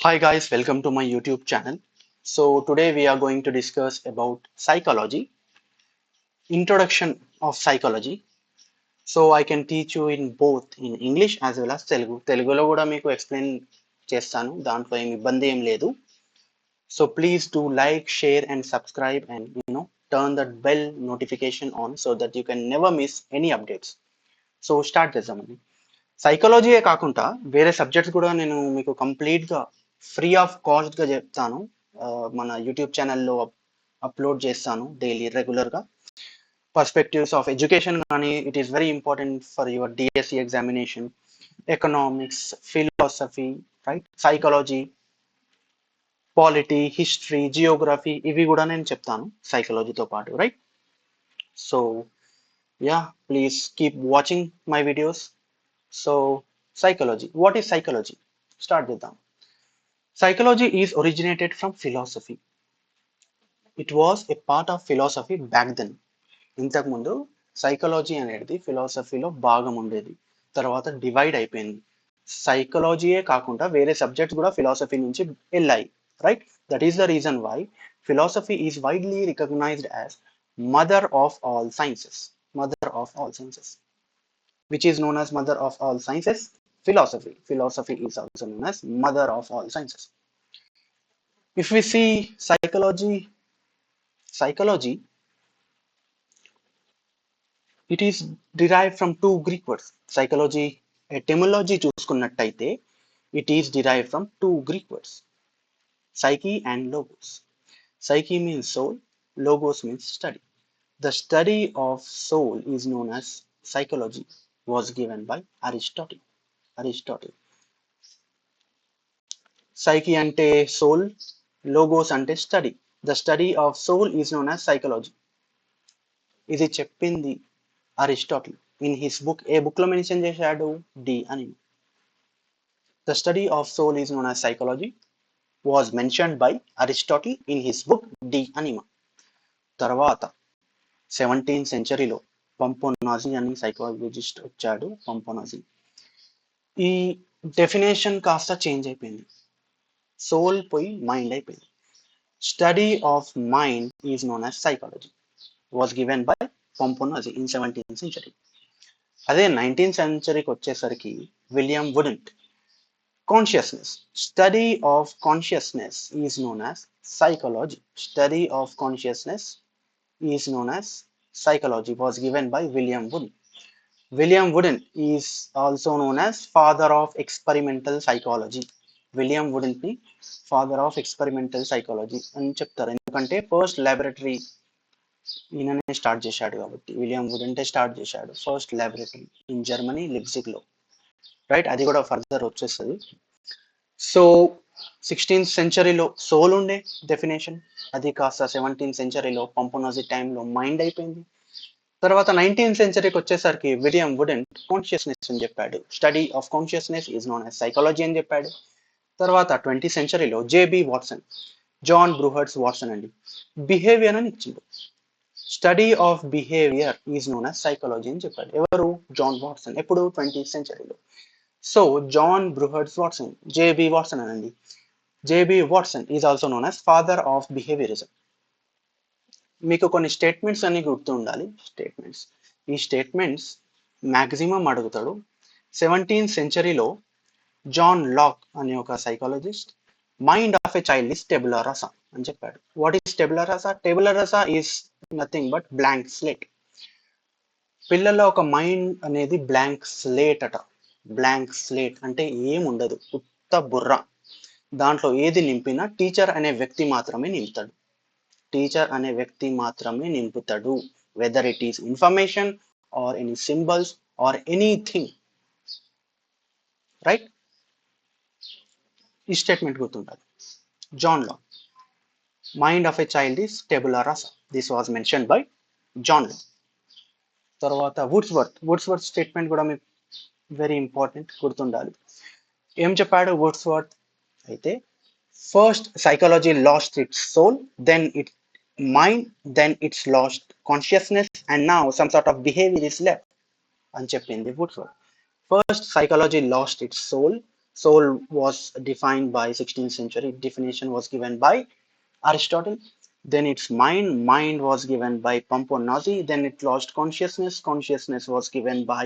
Hi guys, welcome to my YouTube channel. So today we are going to discuss about psychology, introduction of psychology. So I can teach you in both in English as well as Telugu. తెలుగులో కూడా మీకు explain చేస్తాను. దాంట్లో ఏమి ఇబ్బంది ఏం లేదు. So please do like, share and subscribe and turn that bell notification on so that you can never miss any updates. So start చేద్దామండి. సైకాలజీయే కాకుండా వేరే సబ్జెక్ట్స్ కూడా నేను మీకు కంప్లీట్గా ఫ్రీ ఆఫ్ కాస్ట్గా చెప్తాను. మన యూట్యూబ్ ఛానల్లో అప్లోడ్ చేస్తాను డైలీ రెగ్యులర్గా. పర్స్పెక్టివ్స్ ఆఫ్ ఎడ్యుకేషన్ కానీ it is very important for your DSC examination, economics, philosophy, right, psychology, polity, history, Geography, ఇవి కూడా నేను చెప్తాను సైకాలజీతో పాటు, right. So yeah, please keep watching my videos. So, psychology. What is psychology? Start with them. Psychology is originated from philosophy. It was a part of philosophy back then. ఇంతకు ముందు psychology అనేది ఫిలాసఫీలో భాగం ఉండేది. తర్వాత డివైడ్ అయిపోయింది. సైకాలజీయే కాకుండా వేరే subjects కూడా ఫిలాసఫీ నుంచి వెళ్ళాయి, right. That is the reason why philosophy is widely recognized as mother of all sciences. Mother of all sciences. Which is known as mother of all sciences? Philosophy. Philosophy is also known as mother of all sciences. If we see psychology, it is derived from two Greek words. Psychology etymology చూసుకున్నట్టయితే it is derived from two Greek words, psyche and logos. Psyche means soul, logos means study. The study of soul is known as psychology, was given by Aristotle. Psyche ante soul, logos ante study. The study of soul is known as psychology. ఇది చెప్పింది Aristotle in his book. ఏ book లో mention చేశాడు? De అని. The study of soul is known as psychology was mentioned by Aristotle in his book de anima. తర్వాత 17th సెంచరీలో పంపోనాజీ అని psychologist వచ్చాడు. పంపోనాజీ ఈ డెఫినేషన్ కాస్త చేంజ్ అయిపోయింది. సోల్ పోయి మైండ్ అయిపోయింది. Study of mind is known as psychology, was given by Pomponazzi in 17th century. అదే 19th సెంచరీకి వచ్చేసరికి William Wundt consciousness, study of consciousness is known as psychology. Study of consciousness is known as psychology, was given by William Wundt. William Wundt is also known as father of experimental psychology. William wouldn't ని father of experimental psychology అని చెప్తారు. ఎందుకంటే first laboratory ఈయననే start చేశాడు కాబట్టి. William వుడెంటే start చేశాడు first laboratory in Germany, లిప్జిగ్ లో, right. అది కూడా ఫర్దర్ వచ్చేస్తుంది. సో 16th సెంచరీలో సోల్ ఉండే డెఫినేషన్, అది కాస్త 17th సెంచరీలో పంపోనాజీ టైంలో మైండ్ అయిపోయింది. తర్వాత 19th సెంచరీకి వచ్చేసరికి విలియం వుడెంట్ కాన్షియస్నెస్ అని చెప్పాడు. Study of consciousness is known as psychology అని చెప్పాడు. తర్వాత 20th సెంచరీలో JB Watson, John Broadus Watson అండి, బిహేవియర్ అని ఇచ్చిండు. Study of behaviour is known as psychology అని చెప్పాడు. ఎవరు? John Watson. ఎప్పుడు? 20th సెంచరీలో. So John Broadus Watson, JB Watson అనండి. JB Watson is also known as father of behaviourism. మీకు కొన్ని స్టేట్మెంట్స్ అన్ని గుర్తు ఉండాలి. ఈ స్టేట్మెంట్స్ మ్యాక్సిమం అడుగుతాడు. 17th సెంచరీలో జాన్ లాక్ అనే ఒక psychologist mind of a child is tabula rasa అని చెప్పాడు. What is tabula rasa? Tabula rasa is nothing but blank slate. పిల్లల ఒక మైండ్ అనేది బ్లాంక్ స్లేట్ అట. బ్లాంక్ స్లేట్ అంటే ఏముండదు, ఉత్త బుర్ర. దాంట్లో ఏది నింపినా టీచర్ అనే వ్యక్తి మాత్రమే నింపుతాడు. Whether it is information or any symbols or anything, right. ఈ స్టేట్మెంట్ గుర్తుంటుంది. John Locke, mind of a child is tabula rasa. This was mention by John Locke. తర్వాత వుడ్స్వర్త్ స్టేట్మెంట్ కూడా మీకు వెరీ ఇంపార్టెంట్, గుర్తుండాలి. ఏం చెప్పాడు వుడ్స్వర్త్ అయితే? First psychology lost its soul, then it mind, then it's lost consciousness, and now some sort of behaviour is left అని చెప్పింది Woodworth. First psychology lost its soul, Soul was defined by 16th century. Definition was given by Aristotle. Then its mind. Mind was given by Pomponazzi. Then it lost consciousness. Consciousness was given by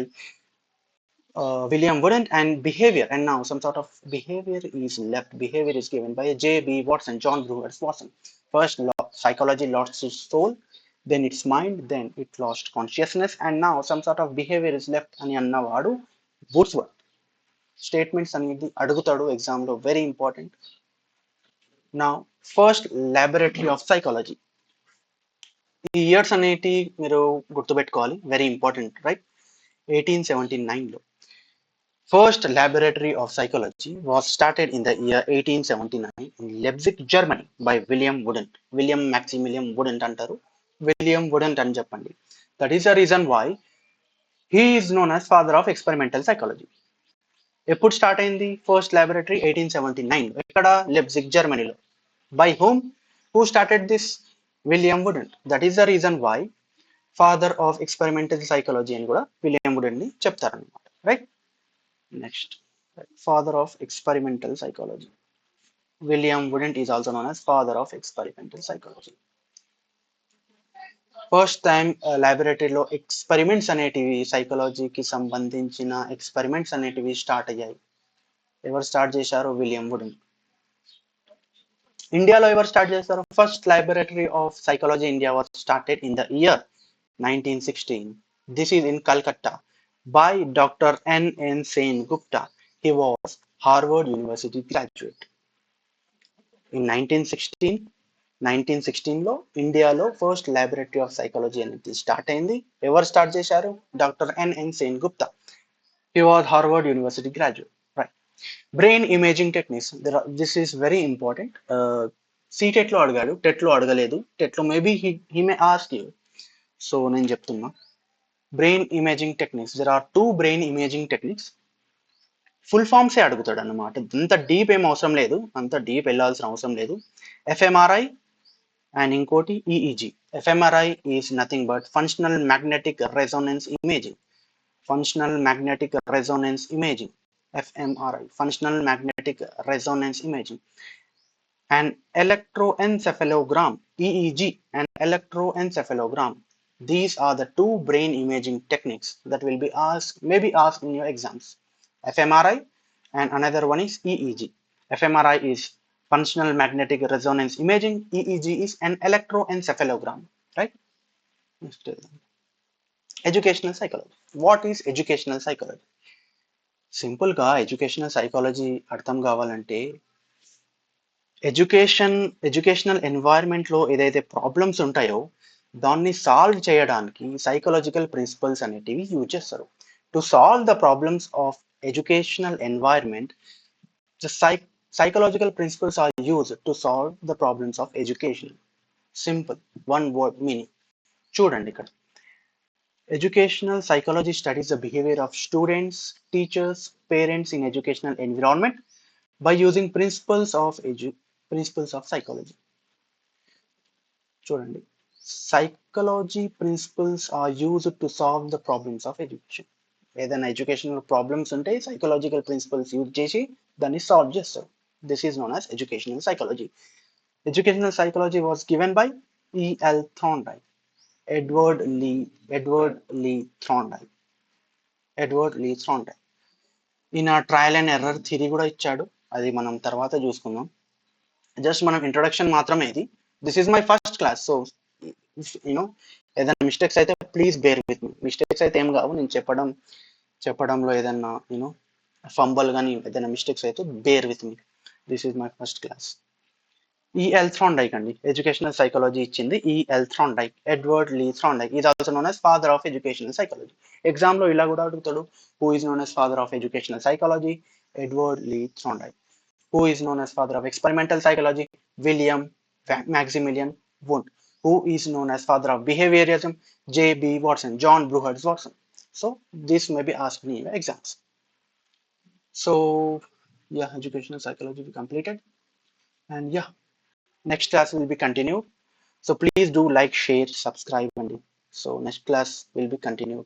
William Wooden, and behavior. And now some sort of behavior is left. Behavior is given by J.B. Watson, John Brewers Watson. First, psychology lost its soul, then its mind, then it lost consciousness, and now some sort of behavior is left అని అన్నవాడు Wordsworth. Statements అనేది అడుగుతాడు ఎగ్జామ్లో, very important. నా first laboratory of psychology. ఈ years అనేటి మీరు గుర్తుపెట్టుకోవాలి, వెరీ ఇంపార్టెంట్, రైట్. 1879లో first laboratory of psychology was started in the year 1879 in Leipzig, Germany by William Wooden. William Maximilian Wooden అంటారు, William Wooden అని చెప్పండి. That is the reason why he is known as father of experimental psychology. ఎప్పుడు start అయింది first laboratory? 1879. ఎక్కడ? Leipzig, జర్మనీలో. By whom? Who started this? William వుడెన్. That is the reason why father of experimental psychology అని కూడా William వుడెన్ ని చెప్తారనమాట, right. Next, father of experimental psychology. William Wooden is also known as father of experimental psychology. First time లాబొరేటరీలో experiments అనేటివి, సైకాలజీకి సంబంధించిన ఎక్స్పెరిమెంట్స్ అనేటివి స్టార్ట్ అయ్యాయి. ఎవరు స్టార్ట్ చేశారు? William wooden. ఇండియాలో ఎవరు స్టార్ట్ చేశారు? First laboratory of psychology India was started in the year 1916. This is in Calcutta by Dr. N. Sen Gupta. He was Harvard University graduate. In 1916లో ఇండియాలో first laboratory of psychology అనేది start అయింది. ఎవరు start చేశారు? Doctor N. Sen Gupta. He was Harvard University graduate. Right. Brain imaging techniques. This is very important. CTET లో అడిగాడు, TET లో అడగలేదు. టెట్ లో maybe he may ask you. So నేను చెప్తున్నా, brain imaging techniques. There are 2 brain imaging techniques. Full ఫామ్సే అడుగుతాడు అన్నమాట, అంత డీప్ ఏం అవసరం లేదు, అంత డీప్ వెళ్ళాల్సిన అవసరం లేదు. ఎఫ్ఎంఆర్ఐ అండ్ ఇంకోటి EEG. FMRI is nothing but functional magnetic Resonance imaging. Functional magnetic Resonance imaging, fMRI, functional magnetic Resonance imaging. And electroencephalogram, EEG, and electroencephalogram. These are the 2 brain imaging techniques that will be asked, maybe asked in your exams. fMRI and another one is EEG. fMRI is functional magnetic resonance imaging, EEG is an electroencephalogram, right? Educational psychology. What is educational psychology? Simple ga educational psychology అర్థం కావాలంటే, educational ఎన్వైర్న్మెంట్లో ఏదైతే problems ఉంటాయో దాన్ని solve చేయడానికి psychological principles అనేటివి use చేస్తారు. To solve the problems of educational environment, the psychological principles are used to solve the problems of education. Simple, one word meaning. చూడండి ఇక్కడ, educational psychology studies the behavior of students, teachers, parents in educational environment by using principles of psychology. చూడండి, psychology principles are used to solve the problems of education. ఏదైనా educational problems ఉంటే psychological principles use చేసి దాన్ని solve చేస్తారు. This is known as educational psychology. Educational psychology was given by E.L. Thorndike, Edward Lee Thorndike. ఈయన trial and error theory కూడా ఇచ్చాడు, అది మనం తర్వాత చూసుకుందాం. జస్ట్ మనం ఇంట్రొడక్షన్ మాత్రమే ఇది. This is my first class, so you know ఏదైనా మిస్టేక్స్ అయితే please bear with me. Mistakes అయితే ఏం కావు, నేను చెప్పడంలో ఏదైనా ఫంబల్ కానీ ఏదైనా మిస్టేక్స్ అయితే bear with me. This is my first class. E.L. Thorndike అండి ఎడ్యుకేషనల్ సైకాలజీ ఇచ్చింది. E.L. Thorndike, Edward Lee Thorndike is also known as father of educational psychology. ఎగ్జామ్లో ఇలా కూడా అడుగుతాడు, who is known as father of educational psychology? Edward Lee Thorndike. Who is known as father of experimental psychology? William Maximilian Wundt. Who is known as father of behaviorism? J.B. Watson, John Brewers Watson. So this may be asked in your exams. So yeah, educational psychology we completed, and yeah, next class will be continued. So please do like, share, subscribe, and so next class will be continued.